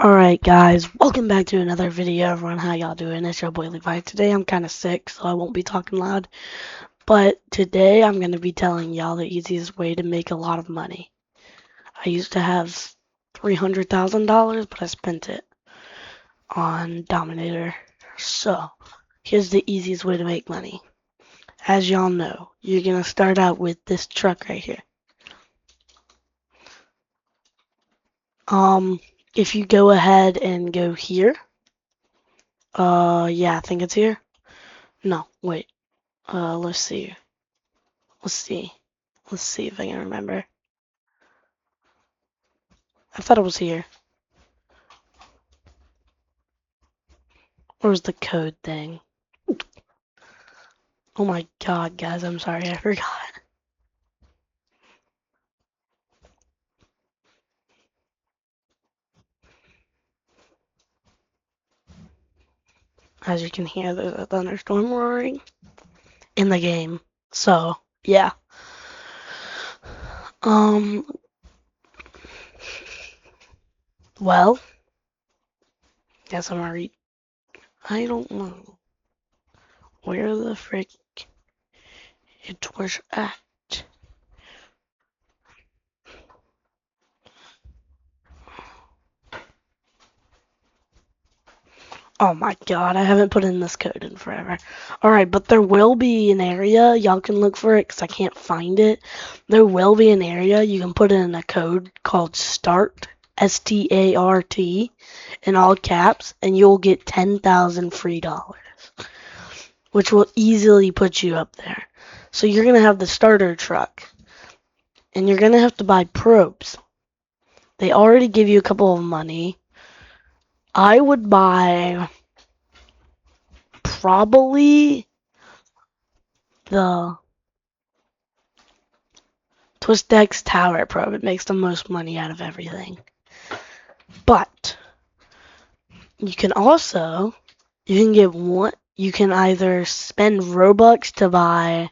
Alright guys, welcome back to another video. Everyone, how y'all doing? It's your boy Levi. Today I'm kind of sick, so I won't be talking loud. But today I'm going to be telling y'all the easiest way to make a lot of money. I used to have $300,000, but I spent it on Dominator. So, here's the easiest way to make money. As y'all know, you're going to start out with this truck right here. If you go ahead and go here. Yeah, I think it's here. No, wait. Let's see. Let's see. Let's see if I can remember. I thought it was here. Where was the code thing? Oh my god, guys, I'm sorry, I forgot. As you can hear, there's a thunderstorm roaring in the game. So, yeah. Well, guess I'm already. I don't know where the frick it was at. Oh my god, I haven't put in this code in forever. Alright, but there will be an area, y'all can look for it because I can't find it. There will be an area you can put in a code called START, S-T-A-R-T, in all caps, and you'll get 10,000 free dollars, which will easily put you up there. So you're going to have the starter truck, and you're going to have to buy probes. They already give you a couple of money. I would buy probably the TwistX Tower probe. It makes the most money out of everything. But you can also, you can get one, you can either spend Robux to buy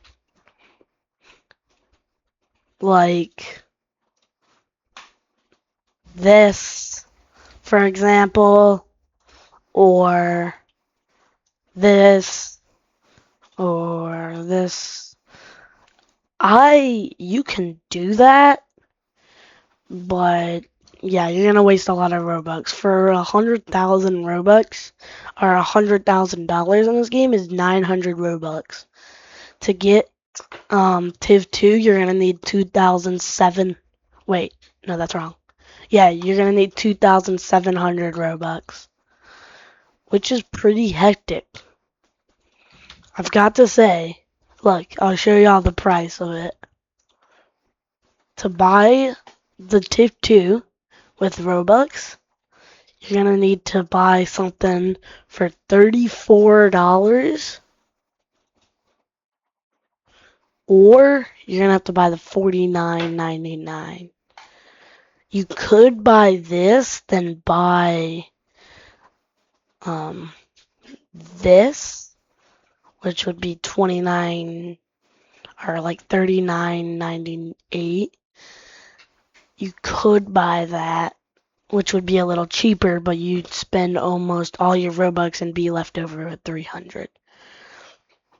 like this, for example, or this, or this. You can do that, but yeah, you're gonna waste a lot of Robux. For 100,000 Robux, or $100,000 in this game is 900 Robux. To get Tiv 2, you're gonna need 2,007. Wait, no, that's wrong. Yeah, you're gonna need 2,700 Robux, which is pretty hectic. I've got to say, look, I'll show y'all the price of it. To buy the Tiv 2 with Robux, you're gonna need to buy something for $34, or you're gonna have to buy the $49.99. You could buy this, then buy this, which would be 29 or like 39.98. You could buy that, which would be a little cheaper, but you'd spend almost all your Robux and be left over with 300.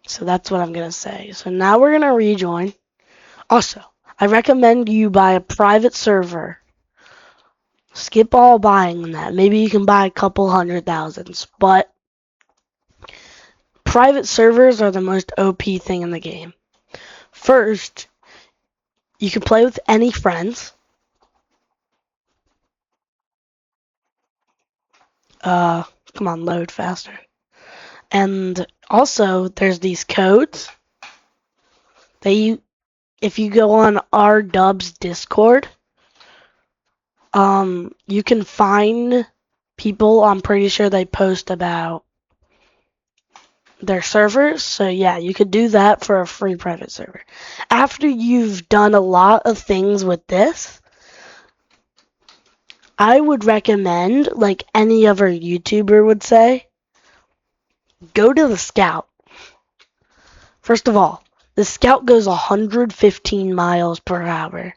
So that's what I'm gonna say. So now we're gonna rejoin. Also, I recommend you buy a private server. Skip all buying that. Maybe you can buy a couple 100,000s, but private servers are the most OP thing in the game. First, you can play with any friends. Come on, load faster. And also, there's these codes. If you go on R-Dub's Discord, you can find people. I'm pretty sure they post about their servers. So yeah, you could do that for a free private server. After you've done a lot of things with this, I would recommend, like any other YouTuber would say, go to the Scout. First of all, the Scout goes 115 miles per hour,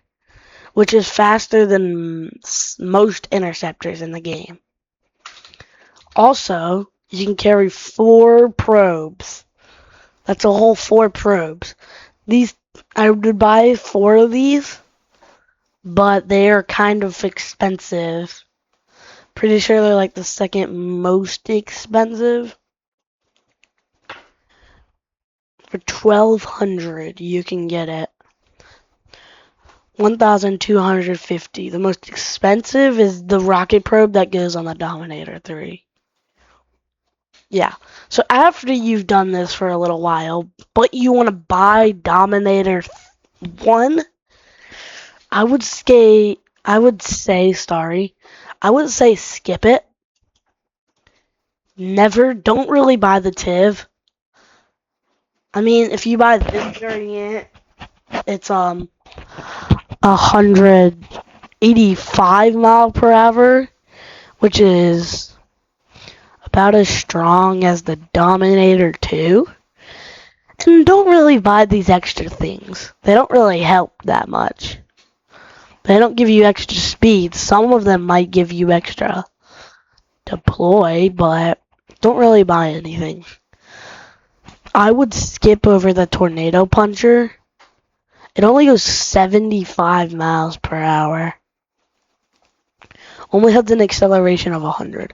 which is faster than most interceptors in the game. Also, you can carry 4 probes. That's a whole 4 probes. These, I would buy 4 of these, but they are kind of expensive. Pretty sure they're like the second most expensive. For 1,200, you can get it. 1,250. The most expensive is the rocket probe that goes on the Dominator 3. Yeah. So after you've done this for a little while, but you want to buy Dominator 1, I would say skip it. Don't really buy the TIV. I mean, if you buy this variant, it's 185 mile per hour, which is about as strong as the Dominator 2. And don't really buy these extra things. They don't really help that much. They don't give you extra speed. Some of them might give you extra deploy, but don't really buy anything. I would skip over the Tornado Puncher. It only goes 75 miles per hour. Only has an acceleration of 100.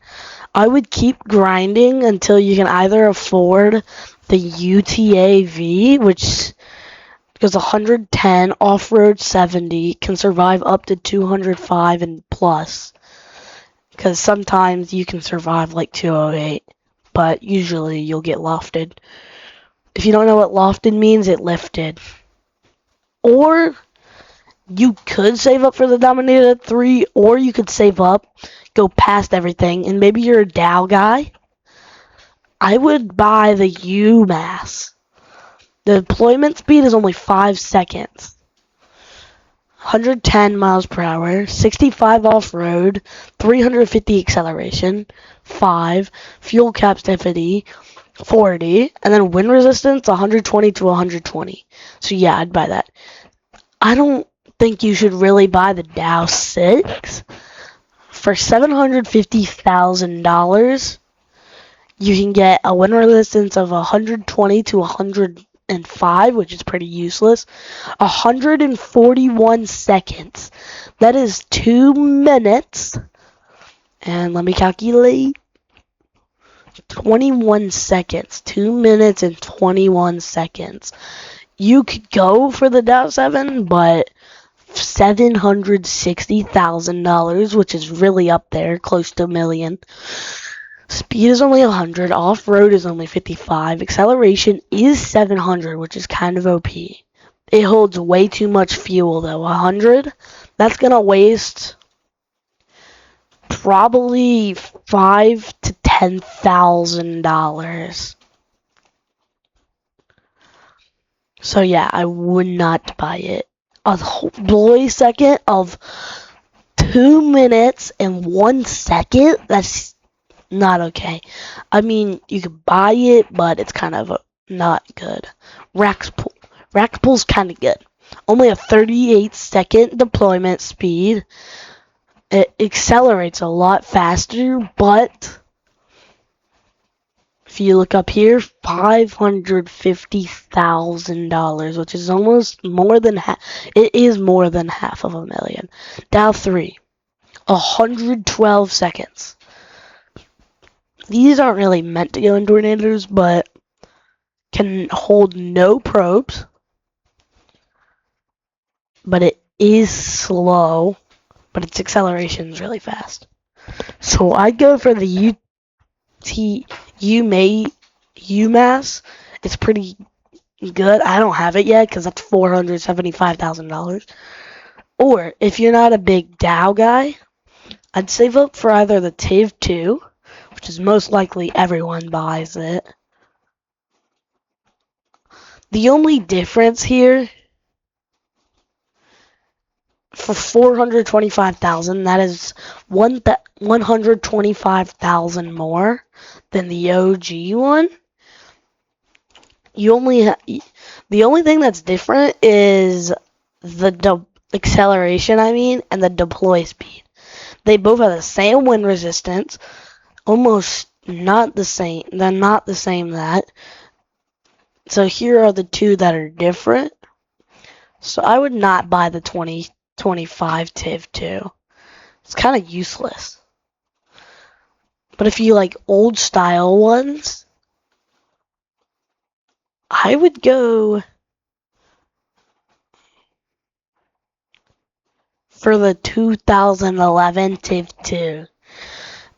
I would keep grinding until you can either afford the UTAV, which goes 110, off-road 70, can survive up to 205 and plus. Because sometimes you can survive like 208, but usually you'll get lofted. If you don't know what lofted means, it lifted. Or you could save up for the Dominator 3, or you could save up, go past everything, and maybe you're a Dow guy. I would buy the UMass. The deployment speed is only 5 seconds. 110 miles per hour, 65 off-road, 350 acceleration, 5, fuel capacity, 40, and then wind resistance, 120 to 120. So yeah, I'd buy that. I don't think you should really buy the Dow 6. For $750,000, you can get a wind resistance of 120 to 105, which is pretty useless. 141 seconds. That is 2 minutes. And let me calculate. 21 seconds. 2 minutes and 21 seconds. You could go for the Dow 7, but $760,000, which is really up there, close to $1 million. Speed is only 100, off-road is only 55, acceleration is 700, which is kind of OP. It holds way too much fuel though. 100, that's gonna waste probably $5,000 to $10,000. So yeah, I would not buy it. A deploy second of 2 minutes and 1 second, that's not okay. I mean, you could buy it, but it's kind of not good. Rackpool's kind of good. Only a 38-second deployment speed. It accelerates a lot faster, but if you look up here, $550,000, which is almost more than half. It is more than half of $1 million. Dow 3, 112 seconds. These aren't really meant to go in tornadoes, but can hold no probes. But it is slow, but its acceleration is really fast. So I go for the UMass. It's pretty good. I don't have it yet because that's $475,000. Or if you're not a big Dow guy, I'd save up for either the TIV 2, which is most likely everyone buys it. The only difference here, for $425,000, that is $125,000 more than the OG one. The only thing that's different is the acceleration, and the deploy speed. They both have the same wind resistance, almost not the same. They're not the same that. So here are the two that are different. So I would not buy the 2025 TIV 2. It's kind of useless. But if you like old style ones, I would go for the 2011 TIV 2.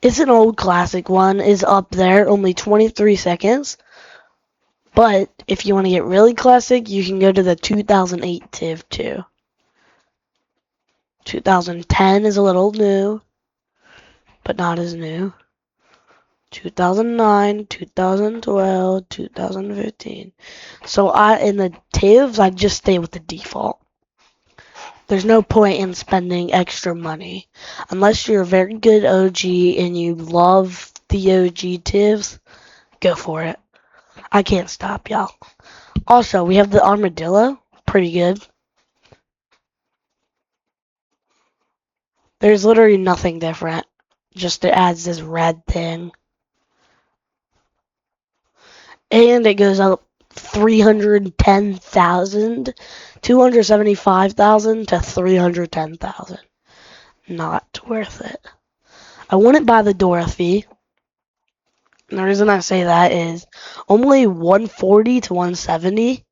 It's an old classic one, is up there, only 23 seconds. But if you want to get really classic, you can go to the 2008 TIV 2. 2010 is a little new, but not as new. 2009, 2012, 2015. So in the TIVs, I just stay with the default. There's no point in spending extra money. Unless you're a very good OG and you love the OG TIVs, go for it. I can't stop, y'all. Also, we have the armadillo. Pretty good. There's literally nothing different. Just it adds this red thing. And it goes up 310,000, 275,000 to 310,000. Not worth it. I wouldn't buy the Dorothy. And the reason I say that is only 140 to 170.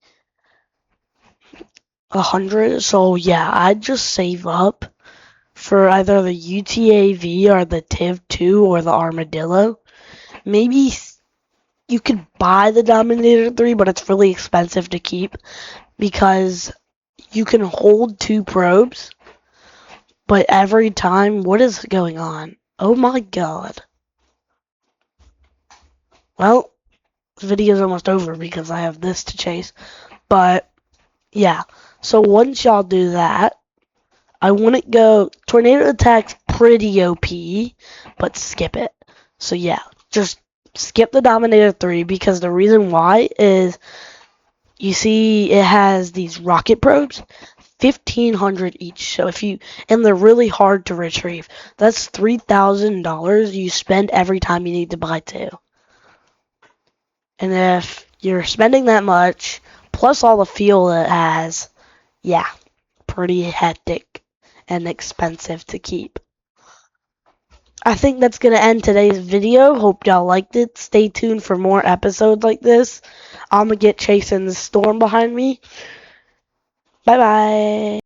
100. So yeah, I'd just save up for either the UTAV or the TIV 2 or the Armadillo. Maybe you could buy the Dominator 3, but it's really expensive to keep because you can hold 2 probes, but every time, what is going on? Oh my god. Well, the video's almost over because I have this to chase, but yeah. So once y'all do that, I wouldn't go, Tornado Attack's pretty OP, but skip it. So yeah, just skip the Dominator 3 because the reason why is, you see it has these rocket probes, 1,500 each. So and they're really hard to retrieve. That's $3,000 you spend every time you need to buy 2. And if you're spending that much, plus all the fuel it has, yeah, pretty hectic and expensive to keep. I think that's going to end today's video. Hope y'all liked it. Stay tuned for more episodes like this. I'm going to get chasing the storm behind me. Bye-bye.